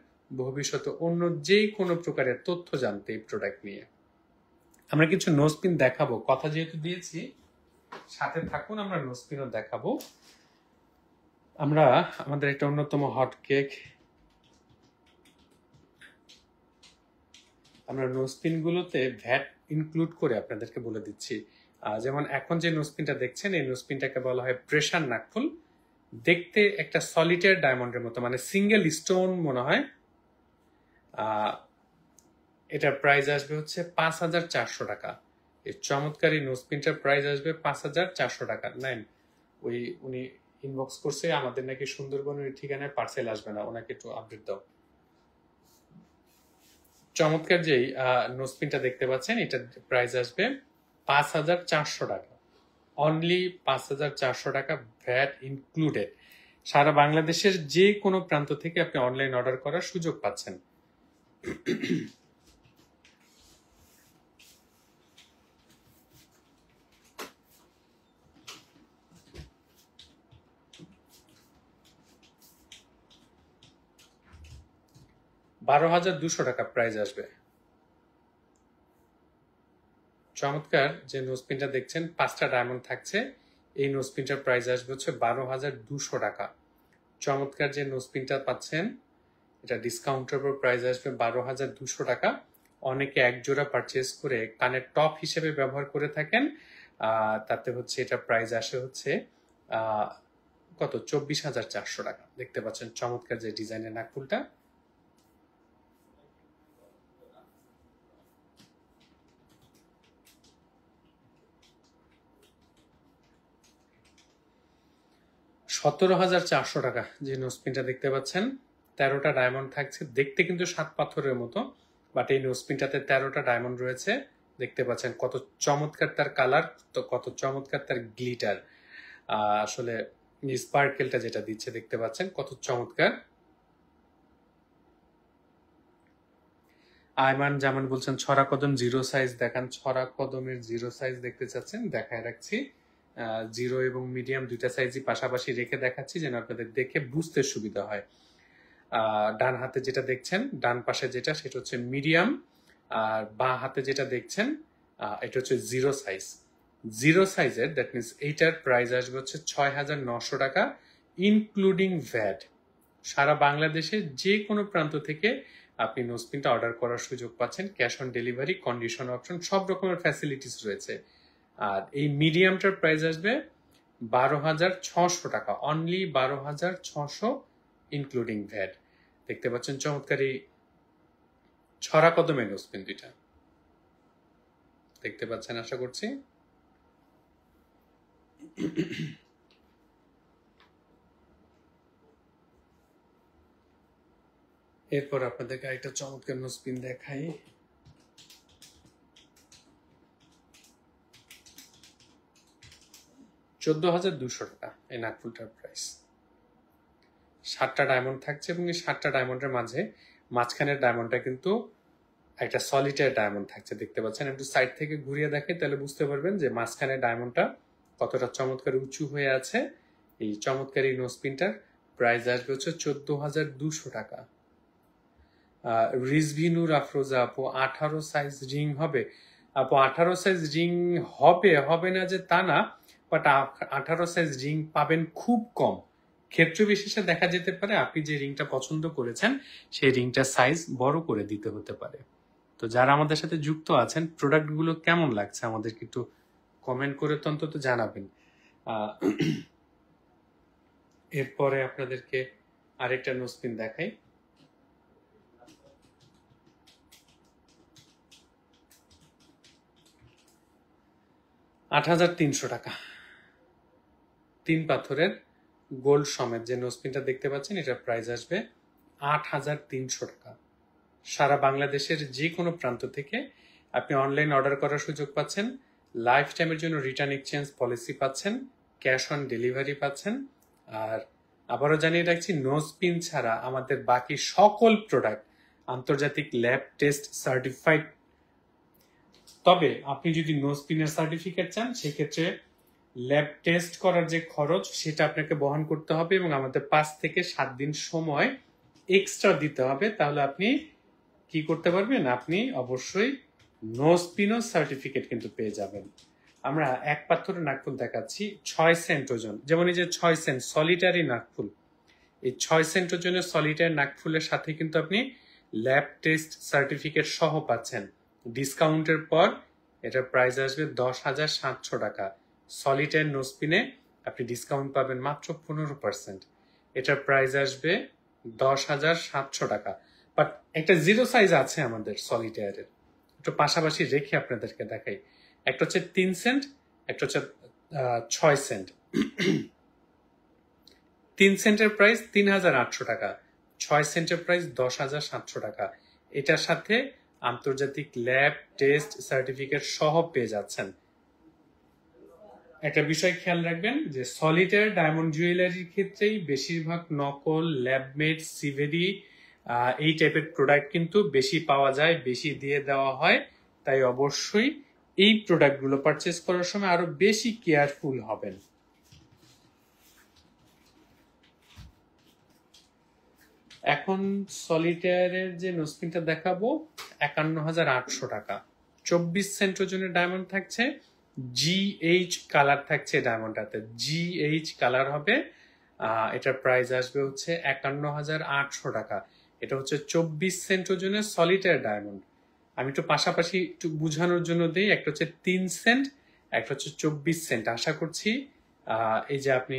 ভবিষ্যতে অন্য যে কোনো প্রকারের তথ্য জানতে এই প্রোডাক্ট নিয়ে। আমরা কিছু নোজপিন দেখাবো, কথা যেহেতু দিয়েছি সাথে থাকুন, আমরা নোজপিনও দেখাবো। আমরা আমাদের একটা অন্যতম হট কেক, আমরা নোজপিন গুলোতে ভ্যাট ইনক্লুড করে আপনাদেরকে বলে দিচ্ছি। যেমন এখন যে নোজপিনটা দেখছেন এই নোজপিনটাকে বলা হয় প্রেসার নাকফুল। দেখতে একটা সলিটার ডায়মন্ডের মতো, মানে সিঙ্গেল স্টোন মনে হয়। এটার প্রাইস আসবে হচ্ছে 5,400 টাকা। এই চমৎকার এই নোজপিনটার প্রাইস আসবে 5,400 টাকা। নেন, উনি ইনবক্স করছে আমাদের নাকি সুন্দরবনের ঠিকানায় পার্সেল আসবে না, ওনাকে একটু আপডেট দাও। চমৎকার যেই নোজপিনটা দেখতে পাচ্ছেন এটার প্রাইস আসবে 5,400 টাকা, অনলি 5,400 টাকা, ভ্যাট ইনক্লুডেড। সারা বাংলাদেশের যে কোনো প্রান্ত থেকে আপনি অনলাইন অর্ডার করার সুযোগ পাচ্ছেন। $12,200 টাকা প্রাইস আসবে। চমৎকার যে নোজপিনটা দেখছেন 5টা ডায়মন্ড থাকছে, এই নোজপিনটার প্রাইস আসবে হচ্ছে 12,200 টাকা। চমৎকার যে নোজপিনটা পাচ্ছেন এটা ডিসকাউন্টের উপর প্রাইস আসবে 12,200 টাকা। অনেকে এক জোড়া পারচেজ করে কানের টপ হিসেবে ব্যবহার করে থাকেন, তাতে হচ্ছে এটা প্রাইস আসে হচ্ছে কত 24,400 টাকা। দেখতে পাচ্ছেন চমৎকার যে ডিজাইনের নাকফুলটা। $17,400 টাকা যে নোজপিনটা দেখতে পাচ্ছেন, 13টা ডায়মন্ড থাকছে। দেখতে কিন্তু 7 পাথরের মতো, বাট এই নোজপিনটাতে 13টা ডায়মন্ড রয়েছে। দেখতে পাচ্ছেন কত চমৎকার তার কালার, তো কত চমৎকার তার গ্লিটার। আসলে স্পার্কেলটা যেটা দিচ্ছে দেখতে পাচ্ছেন কত চমৎকার। আয়মান জামান বলছেন ছড়া কদম জিরো সাইজ দেখান। ছড়া কদমের জিরো সাইজ দেখতে চাচ্ছেন, দেখায় রাখছি। জিরো এবং মিডিয়াম দুইটা সাইজই পাশাপাশি রেখে দেখাচ্ছি যেন আপনাদের দেখে বুঝতে সুবিধা হয়। ডান হাতে যেটা দেখছেন, ডান পাশে যেটা, সেটা হচ্ছে মিডিয়াম, আর বাঁ হাতে যেটা দেখছেন এটা হচ্ছে জিরো সাইজ। জিরো সাইজের, দ্যাট মিনস এইটার প্রাইস আসবে হচ্ছে 6,900 টাকা ইনক্লুডিং ভ্যাট। সারা বাংলাদেশে যে কোনো প্রান্ত থেকে আপনি নোজপিনটা অর্ডার করার সুযোগ পাচ্ছেন। Cash on delivery, condition option, সব রকমের ফ্যাসিলিটিস রয়েছে। আর এই মিডিয়ামটার প্রাইস আসবে 12,600 টাকা, অনলি 12,600 ইনক্লুডিং ভ্যাট। দেখতে পাচ্ছেন চমৎকার এই ছড়া কদমের নোজপিন দুইটা দেখতে পাচ্ছেন আশা করছি। এরপর আপনাদেরকে একটা চমৎকার নোজপিন দেখাই। $14,200 টাকা এই নাকফুলটার প্রাইস। 7টা ডায়মন্ড থাকছে এবং এই 7টা ডায়মন্ডের মাঝখানের ডায়মন্ডটা কিন্তু একটা সলিটার ডায়মন্ড থাকছে, দেখতে পাচ্ছেন। একটু সাইড থেকে ঘুরিয়ে দেখে তাহলে বুঝতে পারবেন যে মাঝখানের ডায়মন্ডটা কতটা চমৎকার উঁচু হয়ে আছে। এই চমৎকার এই নোজপিনটার প্রাইস আসবে হচ্ছে 14,200 টাকা। রিজভিনুর আফরোজা আপু 18 সাইজ রিং হবে? আপু 18 সাইজ রিং হবে না যে তা না, বাট 18 সাইজ রিং পাবেন খুব কম। ক্ষেত্র বিশেষে দেখা যেতে পারে আপনি যে রিংটা পছন্দ করেছেন সেই রিংটার সাইজ বড় করে দিতে হতে পারে। তো যারা আমাদের সাথে যুক্ত আছেন, প্রোডাক্টগুলো কেমন লাগছে আমাদেরকে একটু কমেন্ট করে তো অন্তত জানাবেন। এরপরে আপনাদেরকে আরেকটা নোজপিন দেখাই। $8,300 টাকা, 3 পাথরের গোল্ড সমেত যে নোজপিনটা দেখতে পাচ্ছেন, এটার প্রাইস আসবে 8,300 টাকা। সারা বাংলাদেশের যে কোনো প্রান্ত থেকে আপনি অনলাইন অর্ডার করার সুযোগ পাচ্ছেন, লাইফ টাইমের জন্য রিটার্ন এক্সচেঞ্জ পলিসি পাচ্ছেন, ক্যাশ অন ডেলিভারি পাচ্ছেন। আর আবারও জানিয়ে রাখছি, নোজপিন ছাড়া আমাদের বাকি সকল প্রোডাক্ট আন্তর্জাতিক ল্যাব টেস্ট সার্টিফাইড। তবে আপনি যদি নোজপিনের সার্টিফিকেট চান, সেক্ষেত্রে ল্যাব টেস্ট করার যে খরচ সেটা আপনাকে বহন করতে হবে এবং আমাদের 5 থেকে 7 দিন সময় এক্সট্রা দিতে হবে। তাহলে আপনি কি করতে পারবেন? আপনি অবশ্যই নোজপিনো সার্টিফিকেট কিন্তু পেয়ে যাবেন। আমরা এক পাথরের নাকফুল দেখাচ্ছি 6 সেন্ট ওজন, যেমন এই যে 6 সেন্ট সলিটারি নাকফুল, এই 6 সেন্ট ওজনের সলিটারি নাকফুলের সাথে কিন্তু আপনি ল্যাব টেস্ট সার্টিফিকেট সহ পাচ্ছেন। ডিসকাউন্টের পর এটার প্রাইস আসবে 10,700 টাকা। সলিটারি নোজপিনে আপনি ডিসকাউন্ট পাবেন মাত্র 15%। এটার প্রাইস আসবে 10,700 টাকা। বাট একটা জিরো সাইজ আছে আমাদের সলিটায়ারের, একটু পাশাপাশি রেখে আপনাদেরকে দেখাই। একটা হচ্ছে 3 সেন্ট, একটা হচ্ছে 6 সেন্ট। 3 সেন্টের প্রাইস 3,800 টাকা, 6 সেন্টের প্রাইস 10,700 টাকা। এটার সাথে আন্তর্জাতিক ল্যাব টেস্ট সার্টিফিকেট সহ পেয়ে যাচ্ছেন। একটা বিষয় খেয়াল রাখবেন যে সলিটার ডায়মন্ড জুয়েলারির ক্ষেত্রেই বেশিরভাগ নকল, ল্যাবমেড, সিভেরি এই টাইপের প্রোডাক্ট কিন্তু বেশি পাওয়া যায়, বেশি দিয়ে দেওয়া হয়। তাই অবশ্যই এই প্রোডাক্টগুলো পারচেস করার সময় আরো বেশি কেয়ারফুল হবেন। এখন সলিটারের যে নোজপিনটা দেখাবো 51,800 টাকা। 24 সেন্ট ওজনের ডায়মন্ড থাকছে, GH কালার থাকছে ডায়মন্ডটাতে, GH কালার হবে। এটার প্রাইস আসবে হচ্ছে 51,800 টাকা। এটা হচ্ছে 24 সেন্ট ওজনের সলিটার ডায়মন্ড। আমি একটু পাশাপাশি একটু বুঝানোর জন্য দিই, একটা হচ্ছে 3 সেন্ট, একটা হচ্ছে 24 সেন্ট। আশা করছি এই যে আপনি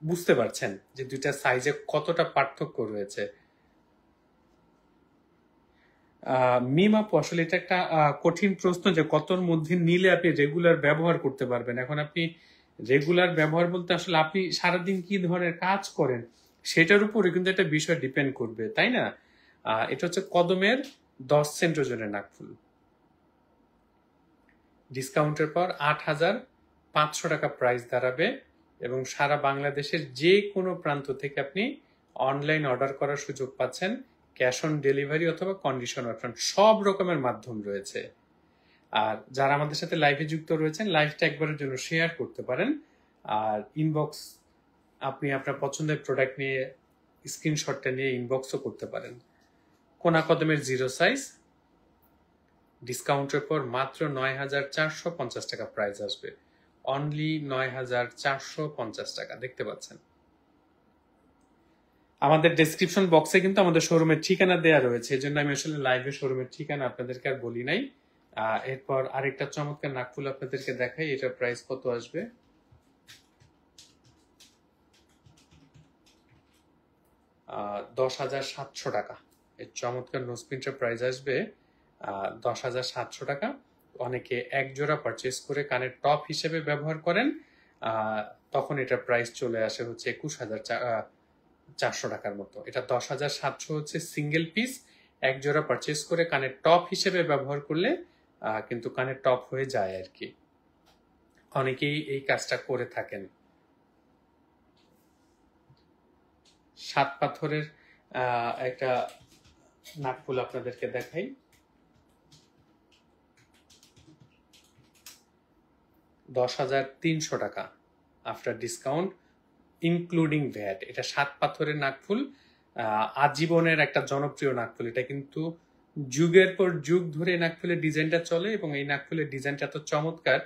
বুঝতে পারছেন যে দুইটা সাইজে কতটা পার্থক্য রয়েছে। মিম আপু, আসলে এটা একটা কঠিন প্রশ্ন যে কতর মধ্যে নিলে আপনি রেগুলার ব্যবহার করতে পারবেন। এখন আপনি রেগুলার ব্যবহার বলতে আসলে আপনি সারাদিন কি ধরনের কাজ করেন সেটার উপরে কিন্তু একটা বিষয় ডিপেন্ড করবে, তাই না? এটা হচ্ছে কদমের 10 সেন্ট ওজনের নাকফুল। ডিসকাউন্টের পর 8,500 টাকা প্রাইস দাঁড়াবে এবং সারা বাংলাদেশের যে কোনো প্রান্ত থেকে আপনি অনলাইন অর্ডার করার সুযোগ পাচ্ছেন, ক্যাশ অন ডেলিভারি অথবা কন্ডিশন অপশন সব রকমের মাধ্যম রয়েছে। আর যারা আমাদের সাথে লাইভে যুক্ত রয়েছেন, লাইভটা একবারের জন্য শেয়ার করতে পারেন। আর ইনবক্স, আপনি আপনার পছন্দের প্রোডাক্ট নিয়ে স্ক্রিনশটটা নিয়ে ইনবক্সও করতে পারেন। কোনা কদমের জিরো সাইজ, ডিসকাউন্টের পর মাত্র 9,450 টাকা প্রাইস আসবে। অনলি 9,450 টাকা। দেখতে পাচ্ছেন আমাদের ডেসক্রিপশন বক্সে কিন্তু আমাদের শোরুমের ঠিকানা দেয়া রয়েছে, এই জন্য আমি আসলে লাইভে শোরুমের ঠিকানা আপনাদেরকে আর বলি নাই। এরপর আরেকটা চমৎকার নাকফুল আপনাদেরকে দেখাই, এটার প্রাইস কত আসবে। 10,700 টাকা। এই চমৎকার নোজপিনটার প্রাইস আসবে 10,700 টাকা। অনেকে এক জোড়া পারচেস করে কানের টপ হিসেবে ব্যবহার করেন, তখন এটার প্রাইস চলে আসে হচ্ছে 21,400 টাকার মতো। এটা 10,700 হচ্ছে সিঙ্গেল পিস। এক জোড়া পারচেস করে কানের টপ হিসেবে ব্যবহার করলে কিন্তু কানের টপ হয়ে যায় আর কি। অনেকেই এই কাজটা করে থাকেন। 7 পাথরের একটা নাকফুল আপনাদেরকে দেখাই। $10,300 টাকা আফটার ডিসকাউন্ট ইনক্লুডিং ভ্যাট। এটা 7 পাথরের নাকফুল, আজীবনের একটা জনপ্রিয় নাকফুল। এটা কিন্তু যুগের পর যুগ ধরে নাকফুলের ডিজাইনটা চলে এবং এই নাকফুলের ডিজাইনটা এত চমৎকার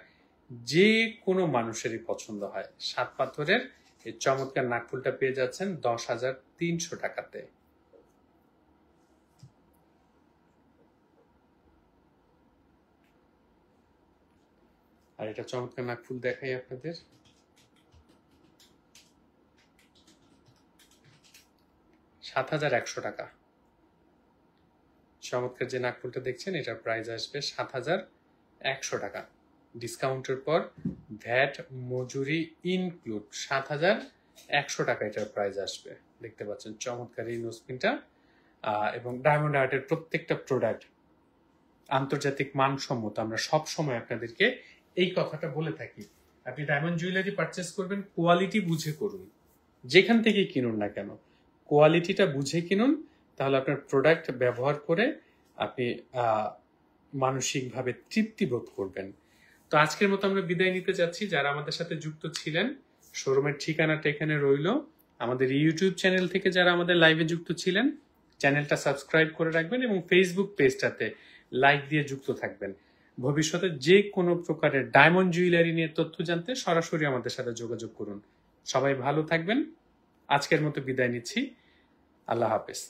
যে কোনো মানুষেরই পছন্দ হয়। 7 পাথরের এই চমৎকার নাকফুলটা পেয়ে যাচ্ছেন 10,300 টাকাতে। আর এটা চমৎকার নাকফুল দেখাই আপনাদের। 7,100 টাকা। চমৎকার যে নাকফুলটা দেখছেন, এটার প্রাইস আসবে 7,100 টাকা। ডিসকাউন্টের পর ভ্যাট মজুরি ইনক্লুড 7,100 100 টাকা এটার প্রাইস আসবে। দেখতে পাচ্ছেন চমৎকার এই নোজপিনটা। এবং ডায়মন্ড আর্টের প্রত্যেকটা প্রোডাক্ট আন্তর্জাতিক মানসম্মত। আমরা সব সময় আপনাদেরকে এই কথাটা বলে থাকি, আপনি ডায়মন্ড জুয়েলারি পারচেস করবেন কোয়ালিটি বুঝে করুন, যেখান থেকেই কিনুন না কেন কোয়ালিটিটা বুঝে কিনুন, তাহলে আপনার প্রোডাক্ট ব্যবহার করে আপনি মানসিকভাবে তৃপ্তি বোধ করবেন। তো আজকের মতো আমরা বিদায় নিতে যাচ্ছি। যারা আমাদের সাথে যুক্ত ছিলেন, শোরুমের ঠিকানাটা এখানে রইল। আমাদের ইউটিউব চ্যানেল থেকে যারা আমাদের লাইভে যুক্ত ছিলেন, চ্যানেলটা সাবস্ক্রাইব করে রাখবেন এবং ফেসবুক পেজটাতে লাইক দিয়ে যুক্ত থাকবেন। ভবিষ্যতে যে কোনো প্রকারের ডায়মন্ড জুয়েলারি নিয়ে তথ্য জানতে সরাসরি আমাদের সাথে যোগাযোগ করুন। সবাই ভালো থাকবেন। আজকের মতো বিদায় নিচ্ছি। আল্লাহ হাফেজ।